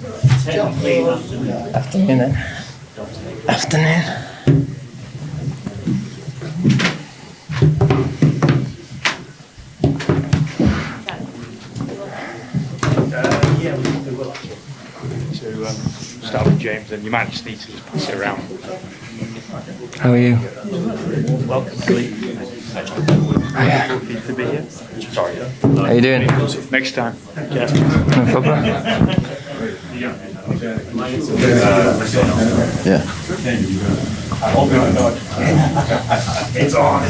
Afternoon then. Afternoon. Yeah, we will actually. To start with James, and you might just need to just pass it around. How are you? Welcome, Lee. Happy to be here. Sorry. How you doing? Next time. Yes. No problem. Yeah. It's on.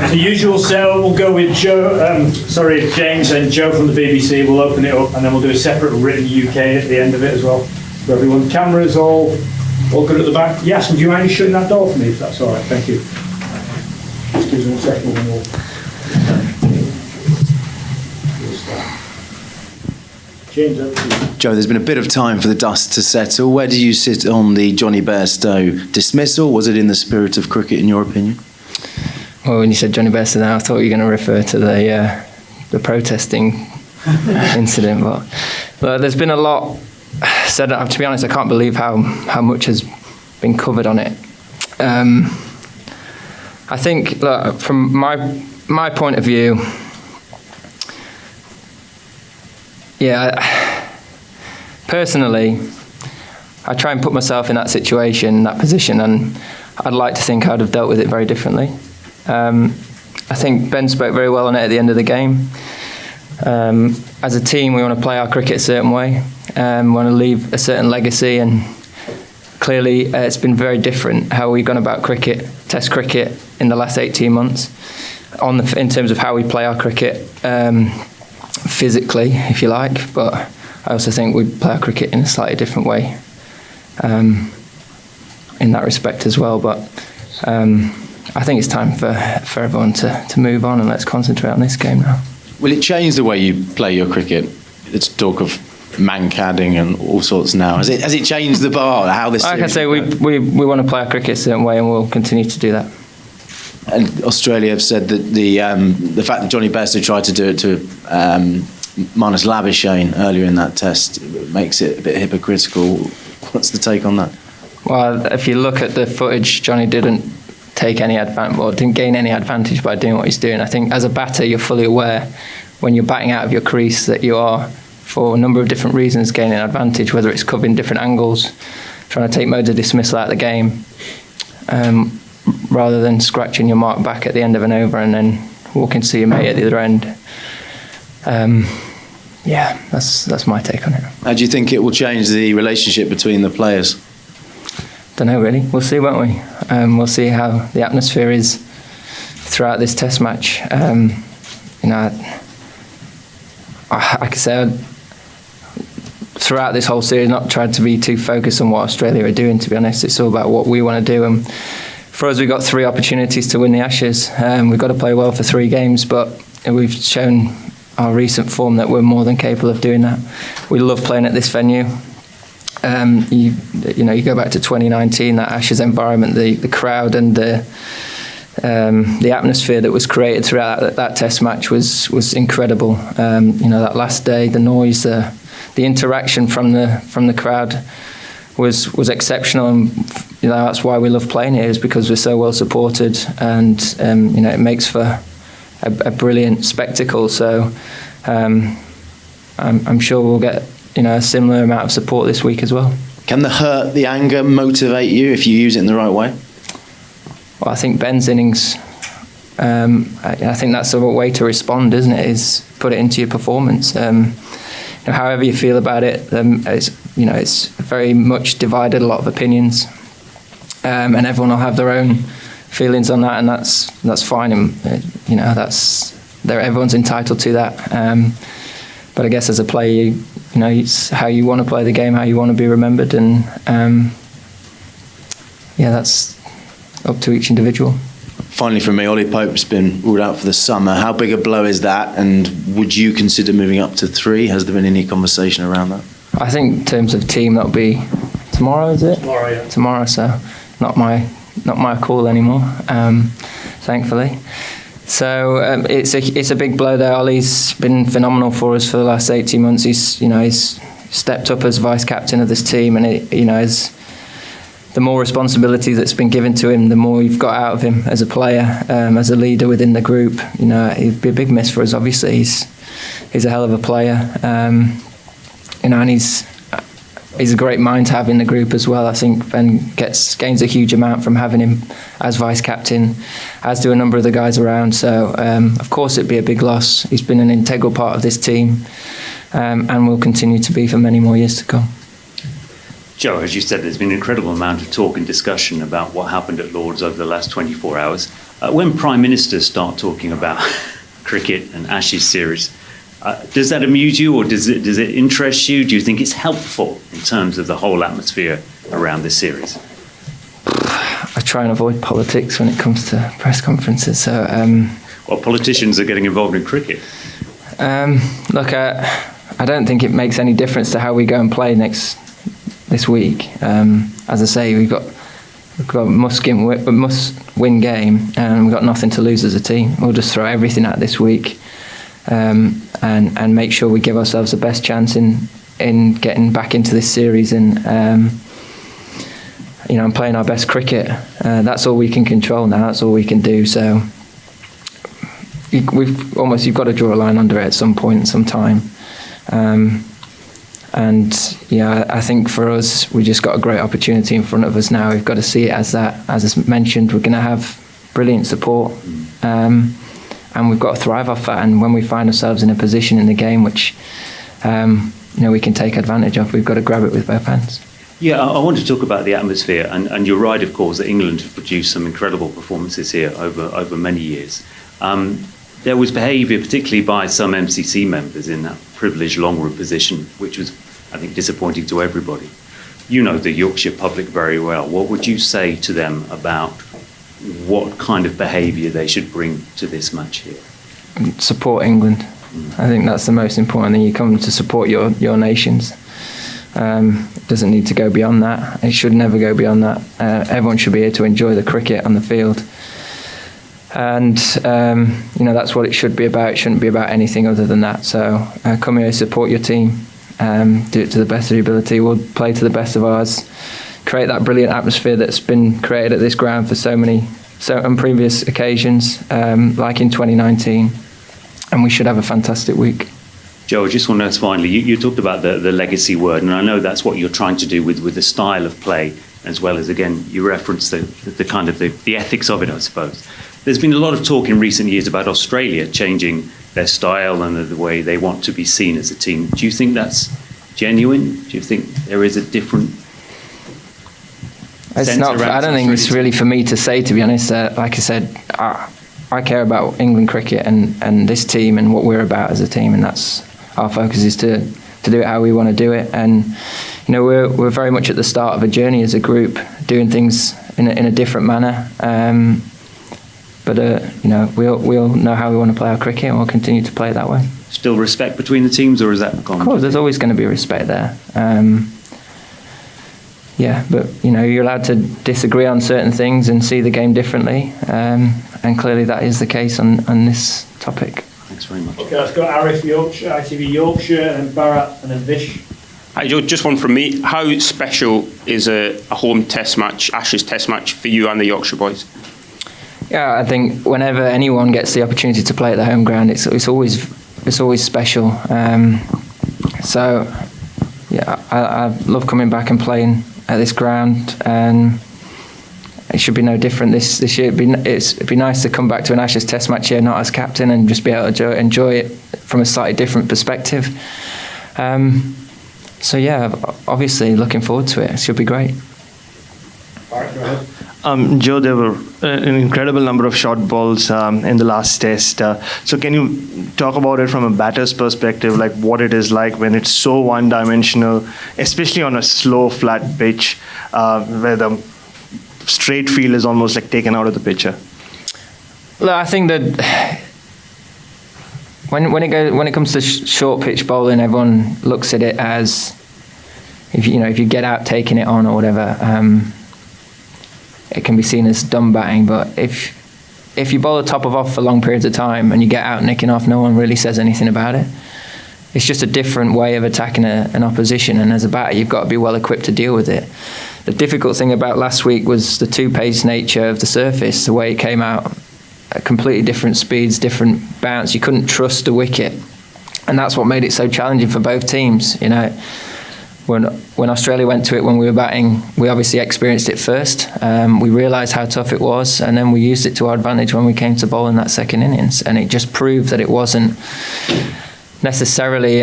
The usual setup, we'll go with James and Joe from the BBC. We'll open it up and then we'll do a separate written UK at the end of it as well. For everyone, cameras all good at the back. Yes, would you mind shutting that door for me if that's all right? Thank you. Just give us 1 second when we'll start. James, over to you. Joe, there's been a bit of time for the dust to settle. Where do you sit on the Johnny Bairstow dismissal? Was it in the spirit of cricket, in your opinion? Well, when you said Johnny Bairstow, I thought you were going to refer to the protesting incident. But there's been a lot said. To be honest, I can't believe how much has been covered on it. I think, look, from my point of view, personally, I try and put myself in that situation, that position, and I'd like to think I'd have dealt with it very differently. I think Ben spoke very well on it at the end of the game. As a team, we want to play our cricket a certain way. We want to leave a certain legacy, and clearly it's been very different how we've gone about cricket, Test cricket, in the last 18 months, in terms of how we play our cricket, physically, if you like, but I also think we play our cricket in a slightly different way in that respect as well. But I think it's time for everyone to move on, and let's concentrate on this game now. Will it change the way you play your cricket? It's talk of man-cadding and all sorts now. Has it changed the bar? How this? Like I say, we want to play our cricket a certain way, and we'll continue to do that. And Australia have said that the fact that Johnny Bairstow tried to do it to Marnus Labuschagne earlier in that test makes it a bit hypocritical. What's the take on that? Well, if you look at the footage, Johnny didn't take any advantage, or didn't gain any advantage by doing what he's doing. I think as a batter, you're fully aware when you're batting out of your crease that you are, for a number of different reasons, gaining advantage, whether it's covering different angles, trying to take modes of dismissal out of the game, rather than scratching your mark back at the end of an over and then walking to see your mate at the other end. That's my take on it. How do you think it will change the relationship between the players? Don't know really. We'll see, won't we? We'll see how the atmosphere is throughout this Test match. Like I said, throughout this whole series, not tried to be too focused on what Australia are doing. To be honest, it's all about what we want to do. And for us, we've got 3 opportunities to win the Ashes. We've got to play well for 3 games, but we've shown our recent form that we're more than capable of doing that. We love playing at this venue. You go back to 2019, that Ashes environment, the crowd and the atmosphere that was created throughout that Test match was incredible. That last day, the noise, the interaction from the crowd was exceptional, and that's why we love playing here, is because we're so well supported, and it makes for a brilliant spectacle. So I'm sure we'll get a similar amount of support this week as well. Can the hurt, the anger motivate you if you use it in the right way? Well, I think Ben's innings, I think that's the way to respond, isn't it? Is put it into your performance. However you feel about it, it's very much divided, a lot of opinions, and everyone will have their own feelings on that, and that's fine. And everyone's entitled to that. But I guess as a player, it's how you want to play the game, how you want to be remembered, and that's up to each individual. Finally, from me, Ollie Pope's been ruled out for the summer. How big a blow is that, and would you consider moving up to 3? Has there been any conversation around that? I think in terms of team, that'll be tomorrow, is it? Tomorrow, yeah. Tomorrow, so not my call anymore, thankfully. So it's a big blow there. Ollie's been phenomenal for us for the last 18 months. He's stepped up as vice captain of this team, and as the more responsibility that's been given to him, the more you've got out of him as a player, as a leader within the group. He'd be a big miss for us. Obviously, he's a hell of a player, and he's a great mind to have in the group as well. I think Ben gains a huge amount from having him as vice captain, as do a number of the guys around. So, of course, it'd be a big loss. He's been an integral part of this team, and will continue to be for many more years to come. Joe, as you said, there's been an incredible amount of talk and discussion about what happened at Lord's over the last 24 hours. When Prime Ministers start talking about cricket and Ashes series, does that amuse you, or does it interest you? Do you think it's helpful in terms of the whole atmosphere around this series? I try and avoid politics when it comes to press conferences. So, well, politicians are getting involved in cricket. Look, I don't think it makes any difference to how we go and play this week. As I say, we've got a must-win game, and we've got nothing to lose as a team. We'll just throw everything at this week, and make sure we give ourselves the best chance in getting back into this series and playing our best cricket. That's all we can control now. That's all we can do. So you've got to draw a line under it at some point, some time. I think for us, we just got a great opportunity in front of us now. We've got to see it as that. As I mentioned, we're going to have brilliant support, and we've got to thrive off that. And when we find ourselves in a position in the game which we can take advantage of, we've got to grab it with both hands. Yeah, I want to talk about the atmosphere, and you're right, of course, that England have produced some incredible performances here over many years. There was behaviour, particularly by some MCC members, in that privileged long room position, which was, I think, disappointing to everybody. You know the Yorkshire public very well. What would you say to them about what kind of behaviour they should bring to this match here? Support England. I think that's the most important thing. You come to support your nations. It doesn't need to go beyond that. It should never go beyond that. Everyone should be here to enjoy the cricket on the field. And, that's what it should be about. It shouldn't be about anything other than that. So come here, support your team, do it to the best of your ability. We'll play to the best of ours, create that brilliant atmosphere that's been created at this ground for on previous occasions, like in 2019. And we should have a fantastic week. Joe, I just want to ask finally, you talked about the legacy word, and I know that's what you're trying to do with the style of play, as well as, again, you referenced the kind of the ethics of it, I suppose. There's been a lot of talk in recent years about Australia changing their style and the way they want to be seen as a team. Do you think that's genuine? Do you think there is a different sense around I don't think it's really for me to say, to be honest. Like I said, I care about England cricket and this team and what we're about as a team, and that's our focus is to do it how we want to do it. And we're very much at the start of a journey as a group, doing things in a different manner. But we'll know how we want to play our cricket, and we'll continue to play it that way. Still respect between the teams, or is that gone? Of course, there's always going to be respect there. But you're allowed to disagree on certain things and see the game differently, and clearly that is the case on this topic. Thanks very much. Okay, let's go Arif Yorkshire, ITV Yorkshire, and Bharat, and then Vish. Hi Joe, just one from me. How special is a home test match, Ashes test match, for you and the Yorkshire boys? Yeah, I think whenever anyone gets the opportunity to play at the home ground, it's always special. I love coming back and playing at this ground, and it should be no different this year. It'd be nice to come back to an Ashes Test match here, not as captain, and just be able to enjoy it from a slightly different perspective. Obviously looking forward to it. It should be great. All right, go ahead. Joe, there were an incredible number of short balls in the last test. So can you talk about it from a batter's perspective, like what it is like when it's so one-dimensional, especially on a slow, flat pitch, where the straight field is almost like taken out of the picture? Look, I think that when it comes to short pitch bowling, everyone looks at it as if you get out taking it on or whatever. It can be seen as dumb batting, but if you bowl the top of off for long periods of time and you get out nicking off, no one really says anything about it. it's just a different way of attacking an opposition, and as a batter, you've got to be well equipped to deal with it. The difficult thing about last week was the two-pace nature of the surface, the way it came out, at completely different speeds, different bounce. You couldn't trust the wicket, and that's what made it so challenging for both teams. You know, when Australia went to it when we were batting, we obviously experienced it first. We realised how tough it was, and then we used it to our advantage when we came to bowl in that second innings, and it just proved that it wasn't necessarily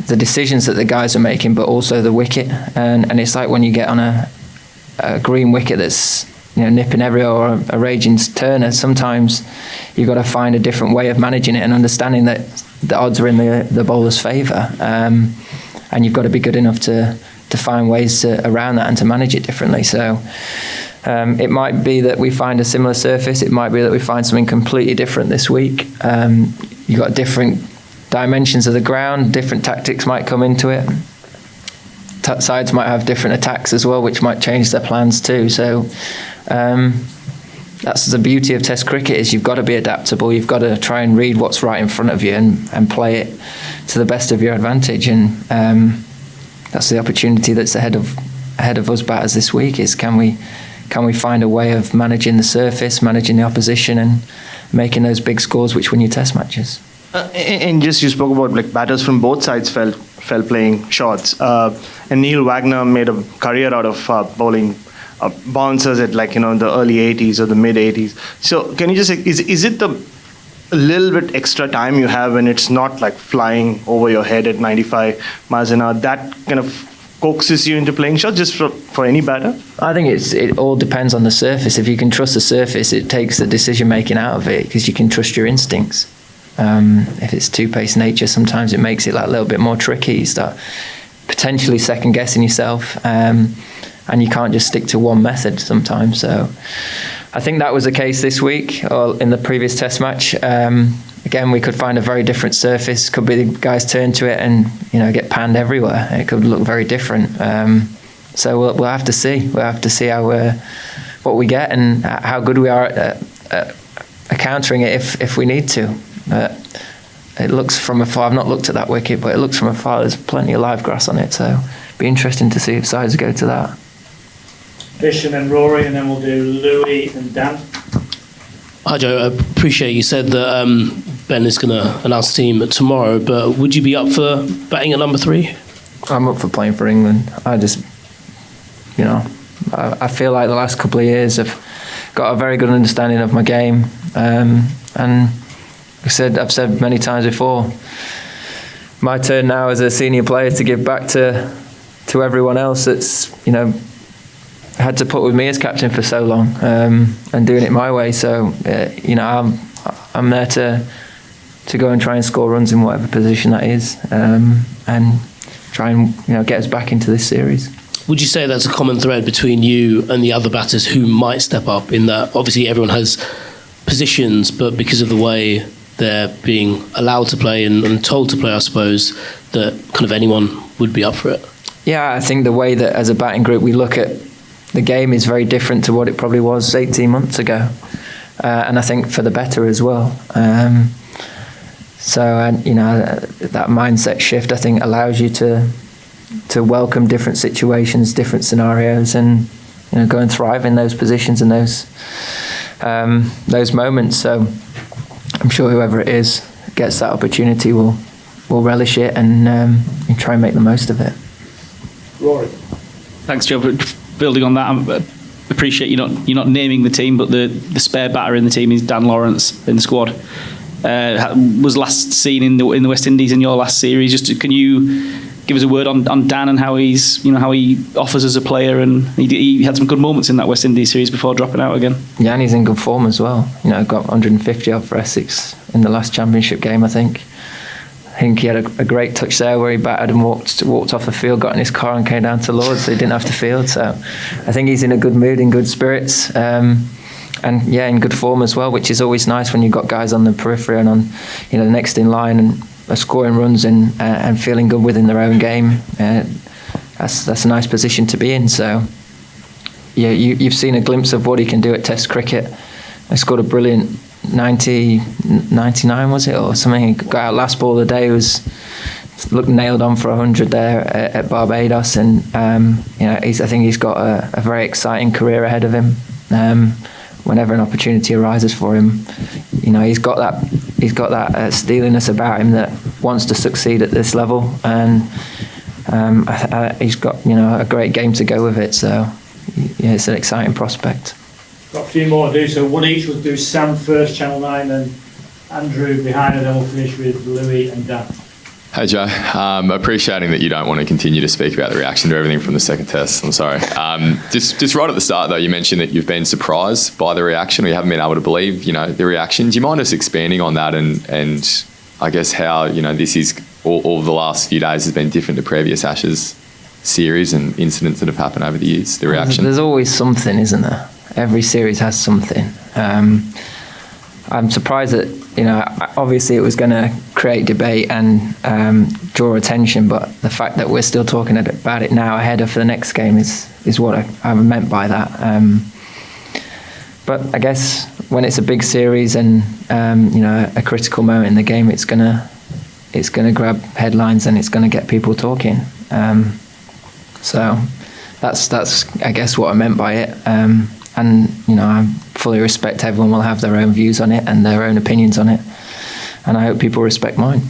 the decisions that the guys are making, but also the wicket. And it's like when you get on a green wicket that's, you know, nipping everywhere, or a raging turner, sometimes you've got to find a different way of managing it and understanding that the odds are in the bowler's favour, and you've got to be good enough to find ways around that and to manage it differently. So it might be that we find a similar surface, it might be that we find something completely different this week. You've got different dimensions of the ground, different tactics might come into it. Sides might have different attacks as well, which might change their plans too. So that's the beauty of Test cricket, is you've got to be adaptable. You've got to try and read what's right in front of you and play it to the best of your advantage. And that's the opportunity that's ahead of us batters this week, is can we find a way of managing the surface, managing the opposition, and making those big scores which win you Test matches. And just you spoke about like batters from both sides fell playing shots, and Neil Wagner made a career out of bowling bouncers at, like, you know, the early 80s or the mid 80s. So can you just say, is it the a little bit extra time you have when it's not like flying over your head at 95 miles an hour that kind of coaxes you into playing shots just for any batter? I think it all depends on the surface. If you can trust the surface, it takes the decision making out of it, because you can trust your instincts. If it's two-pace nature, sometimes it makes it like a little bit more tricky. You start potentially second-guessing yourself, and you can't just stick to one method sometimes. So I think that was the case this week, or in the previous Test match. Again, we could find a very different surface. Could be the guys turn to it and, you know, get panned everywhere. It could look very different. So we'll have to see. We'll have to see what we get and how good we are at countering it if we need to. It looks from afar, I've not looked at that wicket, but it looks from afar, there's plenty of live grass on it, so it'll be interesting to see if sides go to that. Fish and then Rory, and then we'll do Louis and Dan. Hi Joe, I appreciate you said that Ben is going to announce the team tomorrow, but would you be up for batting at number 3? I'm up for playing for England. I just, you know, I feel like the last couple of years I've got a very good understanding of my game, and I've said many times before, my turn now as a senior player to give back to everyone else that's, you know, had to put with me as captain for so long, and doing it my way. So you know, I'm there to go and try and score runs in whatever position that is, and try and, you know, get us back into this series. Would you say that's a common thread between you and the other batters who might step up, in that obviously everyone has positions, but because of the way they're being allowed to play and told to play, I suppose, that kind of anyone would be up for it? Yeah, I think the way that as a batting group we look at the game is very different to what it probably was 18 months ago, and I think for the better as well. So you know, that mindset shift, I think, allows you to welcome different situations, different scenarios, and, you know, go and thrive in those positions and those moments. So I'm sure whoever it is gets that opportunity will relish it and try and make the most of it. Rory. Thanks, Joe. Building on that, I appreciate you're not naming the team, but the spare batter in the team is Dan Lawrence in the squad. Was last seen in the West Indies in your last series. Just can you give us a word on Dan and how he offers as a player, and he had some good moments in that West Indies series before dropping out again. Yeah, and he's in good form as well. You know, got 150 odd for Essex in the last championship game, I think. I think he had a great touch there where he batted and walked off the field, got in his car and came down to Lords, so he didn't have to field. So I think he's in a good mood, in good spirits, and yeah, in good form as well, which is always nice when you've got guys on the periphery and on, you know, next in line and are scoring runs and feeling good within their own game. That's a nice position to be in. So yeah, you've seen a glimpse of what he can do at Test cricket. He scored a brilliant 99 was it or something? He got out last ball of the day, looked nailed on for 100 there at Barbados, and I think he's got a very exciting career ahead of him. Whenever an opportunity arises for him, he's got that steeliness about him that wants to succeed at this level, and he's got a great game to go with it. So it's an exciting prospect. Got a few more to do, so one each. We'll do Sam first, Channel 9, then Andrew behind, and then we'll finish with Louis and Dan. Hey Joe, appreciating that you don't want to continue to speak about the reaction to everything from the second test. I'm sorry. Just right at the start though, you mentioned that you've been surprised by the reaction, or you haven't been able to believe, the reaction. Do you mind us expanding on that and I guess how, this is all the last few days has been different to previous Ashes series and incidents that have happened over the years, the reaction? There's always something, isn't there? Every series has something. I'm surprised that, obviously it was going to create debate and draw attention, but the fact that we're still talking about it now ahead of the next game is what I meant by that. But I guess when it's a big series and a critical moment in the game, it's gonna grab headlines and it's gonna get people talking. So that's I guess what I meant by it. And I fully respect everyone will have their own views on it and their own opinions on it, and I hope people respect mine.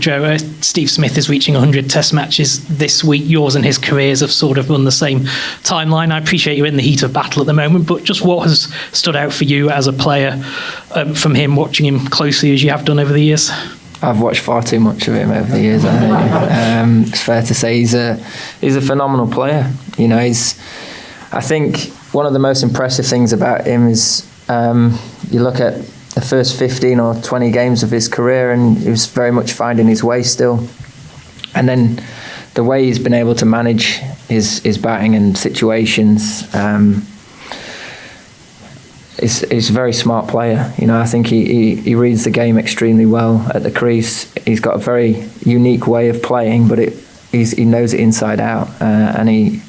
Joe, Steve Smith is reaching 100 Test matches this week. Yours and his careers have sort of run the same timeline. I appreciate you're in the heat of battle at the moment, but just what has stood out for you as a player from him, watching him closely as you have done over the years? I've watched far too much of him over the years. It's fair to say he's a phenomenal player. I think one of the most impressive things about him is you look at the first 15 or 20 games of his career and he was very much finding his way still. And then the way he's been able to manage his batting and situations, he's a very smart player. I think he reads the game extremely well at the crease. He's got a very unique way of playing, but he knows it inside out, and he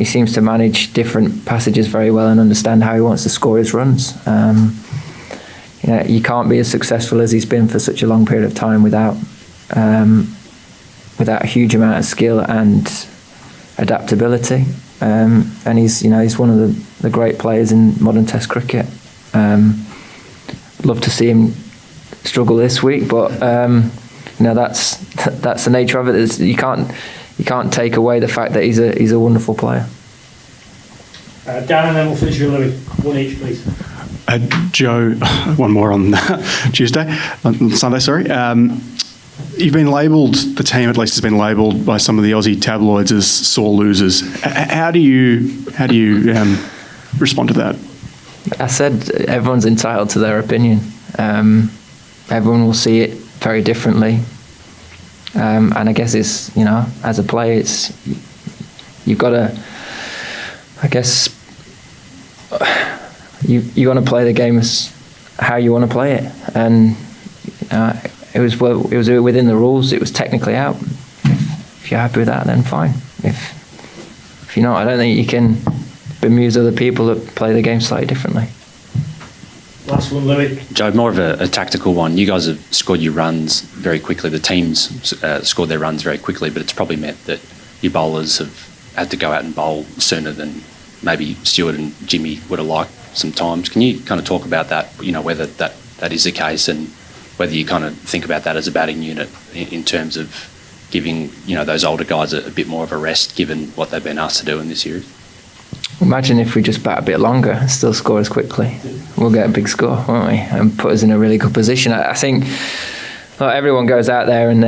seems to manage different passages very well and understand how he wants to score his runs. You can't be as successful as he's been for such a long period of time without a huge amount of skill and adaptability. And he's one of the great players in modern Test cricket. Love to see him struggle this week, but that's the nature of it. You can't take away the fact that he's a wonderful player. Dan, and then we'll finish with Louis. One each, please. Joe, one more on Sunday, sorry. You've been labelled, the team at least has been labelled by some of the Aussie tabloids as sore losers. How do you respond to that? I said everyone's entitled to their opinion. Everyone will see it very differently. And I guess it's, as a player, you've got to, I guess, you want to play the game as how you want to play it. And it was within the rules. It was technically out. If you're happy with that, then fine. If you're not, I don't think you can bemuse other people that play the game slightly differently. Last one, Louis. Joe, more of a tactical one. You guys have scored your runs very quickly. The team's scored their runs very quickly, but it's probably meant that your bowlers have had to go out and bowl sooner than maybe Stuart and Jimmy would have liked sometimes. Can you kind of talk about that, whether that is the case and whether you kind of think about that as a batting unit in terms of giving, those older guys a bit more of a rest given what they've been asked to do in this series? Imagine if we just bat a bit longer and still score as quickly. We'll get a big score, won't we? And put us in a really good position. I think everyone goes out there and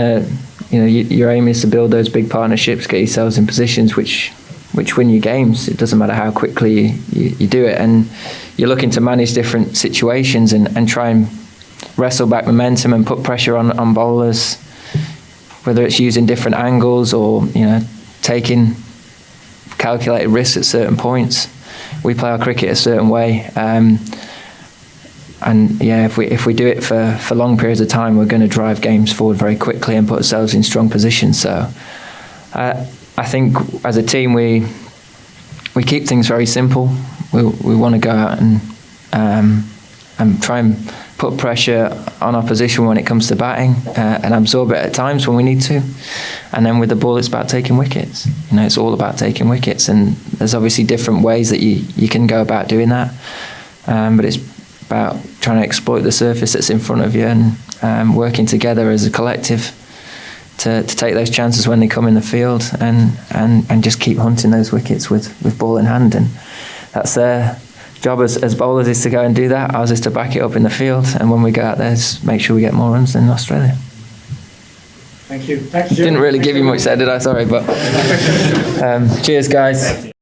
your aim is to build those big partnerships, get yourselves in positions which win you games. It doesn't matter how quickly you do it. And you're looking to manage different situations and try and wrestle back momentum and put pressure on bowlers, whether it's using different angles or taking calculated risks at certain points. We play our cricket a certain way, if we do it for long periods of time, we're going to drive games forward very quickly and put ourselves in strong positions. So I think as a team we keep things very simple. We want to go out and try and put pressure on opposition when it comes to batting, and absorb it at times when we need to. And then with the ball, it's about taking wickets. You know, it's all about taking wickets, and there's obviously different ways that you can go about doing that. But it's about trying to exploit the surface that's in front of you and working together as a collective to take those chances when they come in the field and just keep hunting those wickets with ball in hand. And that's their job as bowlers, is to go and do that. Ours is to back it up in the field, and when we go out there, just make sure we get more runs than Australia. Thank you. Thanks, Joe. Didn't really give you much there, did I? Sorry, but cheers, guys.